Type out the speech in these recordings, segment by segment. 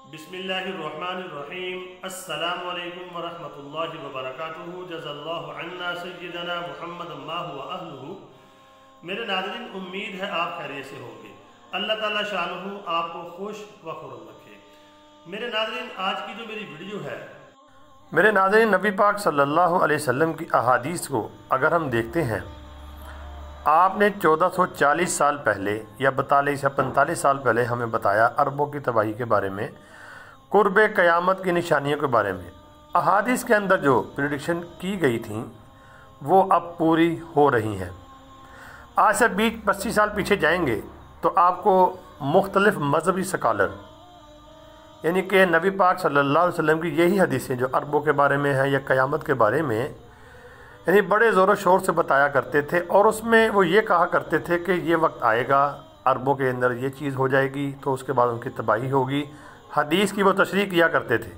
बिस्मिल्लाहिर्रहमानिर्रहीम। अस्सलामु अलैकुम वरहमतुल्लाहि वबरकातुहू। जज़ल्लाहु अन्ना सय्यदना मुहम्मद मा हुवा अहलुहू। मेरे नाज़रीन, उम्मीद है आप खैरियत से होंगे। अल्लाह ताला शानहू आपको खुश व खुर्रम रखे। मेरे नाज़रीन, आज की जो मेरी वीडियो है, मेरे नाज़रीन, नबी पाक सल्लल्लाहु अलैहि वसल्लम की अहादीस को अगर हम देखते हैं, आपने 1440 साल पहले या 42 या 45 साल पहले हमें बताया अरबों की तबाही के बारे में, कुर्ब क़यामत की निशानियों के बारे में। अहादीस के अंदर जो प्रेडिक्शन की गई थी वो अब पूरी हो रही हैं। आज से 20-25 साल पीछे जाएंगे तो आपको मुख्तलिफ़ मजहबी स्कॉलर, यानी कि नबी पाक सल्लल्लाहु अलैहि वसल्लम की यही हदीसें जो अरबों के बारे में है या क़यामत के बारे में, यानी बड़े ज़ोर शोर से बताया करते थे। और उसमें वो ये कहा करते थे कि ये वक्त आएगा, अरबों के अंदर ये चीज़ हो जाएगी, तो उसके बाद उनकी तबाही होगी। हदीस की वो तशरीह किया करते थे।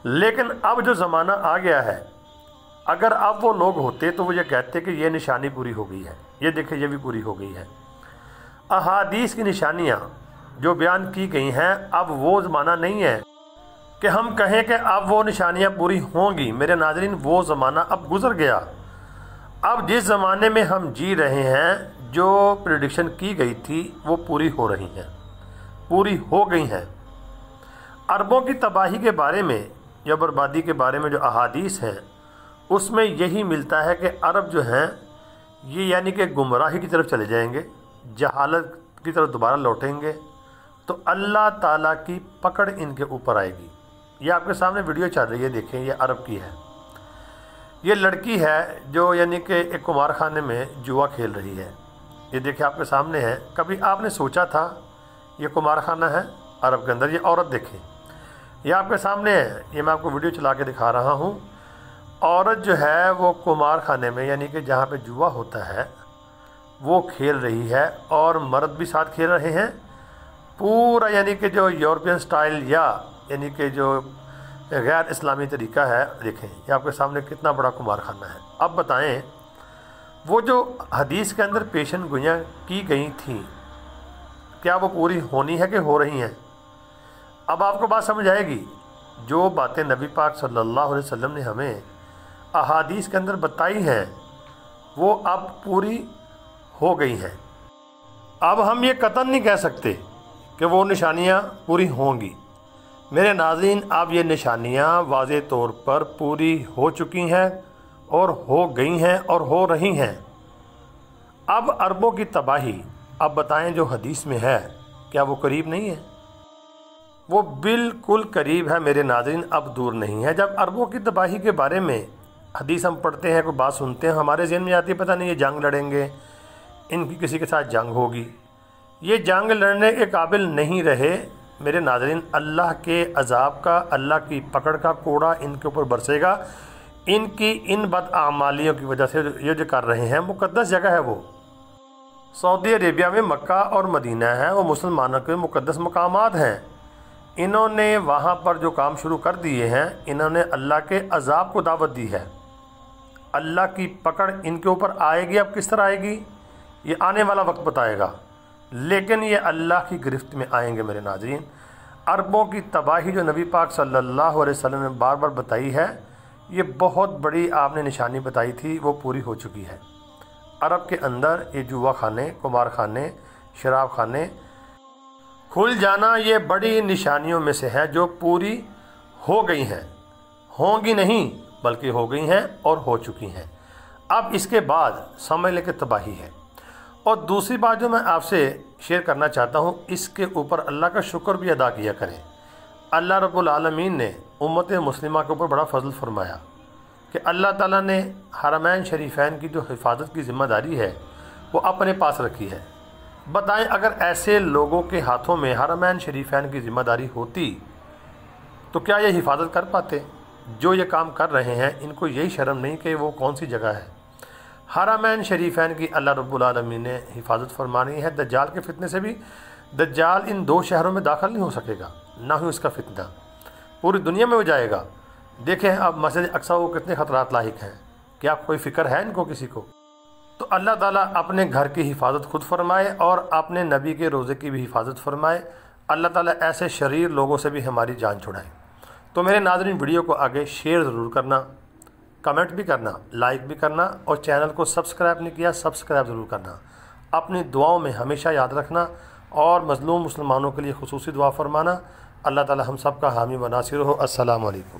लेकिन अब जो ज़माना आ गया है, अगर अब वो लोग होते तो वो ये कहते कि ये निशानी पूरी हो गई है, ये देखें ये भी पूरी हो गई है। अहादीस की निशानियाँ जो बयान की गई हैं, अब वो ज़माना नहीं है कि हम कहें कि अब वो निशानियाँ पूरी होंगी। मेरे नाज़रीन, वो ज़माना अब गुज़र गया। अब जिस ज़माने में हम जी रहे हैं, जो प्रेडिक्शन की गई थी वो पूरी हो रही हैं, पूरी हो गई हैं। अरबों की तबाही के बारे में या बर्बादी के बारे में जो अहादीस हैं, उसमें यही मिलता है कि अरब जो हैं ये यानी कि गुमराही की तरफ चले जाएंगे, जहालत की तरफ दोबारा लौटेंगे, तो अल्लाह ताला की पकड़ इनके ऊपर आएगी। ये आपके सामने वीडियो चल रही है, देखें, ये अरब की है। ये लड़की है जो यानी कि एक कुमार खाने में जुआ खेल रही है। ये देखें आपके सामने है। कभी आपने सोचा था ये कुमार खाना है अरब के अंदर? ये औरत देखें, ये आपके सामने है। ये मैं आपको वीडियो चला के दिखा रहा हूँ। औरत जो है वो कुमार खाने में, यानी कि जहाँ पे जुआ होता है, वो खेल रही है और मर्द भी साथ खेल रहे हैं। पूरा यानी कि जो यूरोपियन स्टाइल या यानी कि जो गैर इस्लामी तरीका है, देखें ये आपके सामने कितना बड़ा कुमार खाना है। अब बताएं, वो जो हदीस के अंदर पेशन गोइयाँ की गई थी, क्या वो पूरी होनी है कि हो रही हैं? अब आपको बात समझ आएगी। जो बातें नबी पाक सल्लल्लाहु अलैहि वसल्लम ने हमें अहादीस के अंदर बताई हैं, वो अब पूरी हो गई हैं। अब हम ये कतई नहीं कह सकते कि वो निशानियाँ पूरी होंगी। मेरे नाज़रीन, अब ये निशानियाँ वाज़े तौर पर पूरी हो चुकी हैं और हो गई हैं और हो रही हैं। अब अरबों की तबाही, अब बताएं, जो हदीस में है, क्या वो करीब नहीं है? वो बिल्कुल करीब है मेरे नाज़रीन, अब दूर नहीं है। जब अरबों की तबाही के बारे में हदीस हम पढ़ते हैं, कोई बात सुनते हैं, हमारे ज़हन में आती है, पता नहीं ये जंग लड़ेंगे, इनकी किसी के साथ जंग होगी। ये जंग लड़ने के काबिल नहीं रहे मेरे नाज़रीन। अल्लाह के अज़ाब का, अल्लाह की पकड़ का कोड़ा इनके ऊपर बरसेगा। इनकी इन बदआमालियों की वजह से ये जो कर रहे हैं, मुक़द्दस जगह है वो सऊदी अरेबिया में मक्का और मदीना है, वो मुसलमानों के मुक़द्दस मकामात हैं। इन्होंने वहाँ पर जो काम शुरू कर दिए हैं, इन्होंने अल्लाह के अज़ाब को दावत दी है। अल्लाह की पकड़ इनके ऊपर आएगी। अब किस तरह आएगी ये आने वाला वक्त बताएगा, लेकिन ये अल्लाह की गिरफ्त में आएंगे मेरे नाज़रीन। अरबों की तबाही जो नबी पाक सल्लल्लाहु अलैहि वसल्लम ने बार बार बताई है, ये बहुत बड़ी आपने निशानी बताई थी, वो पूरी हो चुकी है। अरब के अंदर ये जुआ खाने, कुमार खाने, शराब खाने खुल जाना, ये बड़ी निशानियों में से है जो पूरी हो गई हैं। होंगी नहीं बल्कि हो गई हैं और हो चुकी हैं। अब इसके बाद समझ लें कि तबाही है। और दूसरी बात जो मैं आपसे शेयर करना चाहता हूँ, इसके ऊपर अल्लाह का शुक्र भी अदा किया करें। अल्लाह रब्बुल आलमीन ने उम्मत मुस्लिमा के ऊपर बड़ा फजल फरमाया कि अल्लाह ताला ने हरमैन शरीफैन की जो हिफाजत की ज़िम्मेदारी है वो अपने पास रखी है। बताएं, अगर ऐसे लोगों के हाथों में हरमैन शरीफैन की ज़िम्मेदारी होती तो क्या ये हिफाजत कर पाते? जो ये काम कर रहे हैं, इनको यही शर्म नहीं कि वो कौन सी जगह है? हरमैन शरीफैन की अल्लाह रब्बुल आलमीन ने हिफाजत फरमानी है। दज्जाल के फितने से भी, दज्जाल इन 2 शहरों में दाखिल नहीं हो सकेगा, ना ही उसका फितना पूरी दुनिया में हो जाएगा। देखें अब मस्जिद अक्सा को कितने ख़तरात लाहिक हैं, क्या कोई फ़िक्र है इनको किसी को? तो अल्लाह ताला अपने घर की हिफाजत खुद फरमाए और अपने नबी के रोज़े की भी हिफाजत फरमाए। اللہ تعالیٰ ایسے شریر لوگوں سے بھی ہماری جان چھڑائے۔ تو میرے ناظرین، ویڈیو کو آگے شیئر ضرور کرنا، کمنٹ بھی کرنا، لائک بھی کرنا، اور چینل کو سبسکرائب نہیں کیا سبسکرائب ضرور کرنا۔ اپنی دعاؤں میں ہمیشہ یاد رکھنا اور مظلوم مسلمانوں کے لیے خصوصی دعا فرمانا۔ اللہ تعالیٰ ہم سب کا حامی و ناصر ہو۔ السلام علیکم۔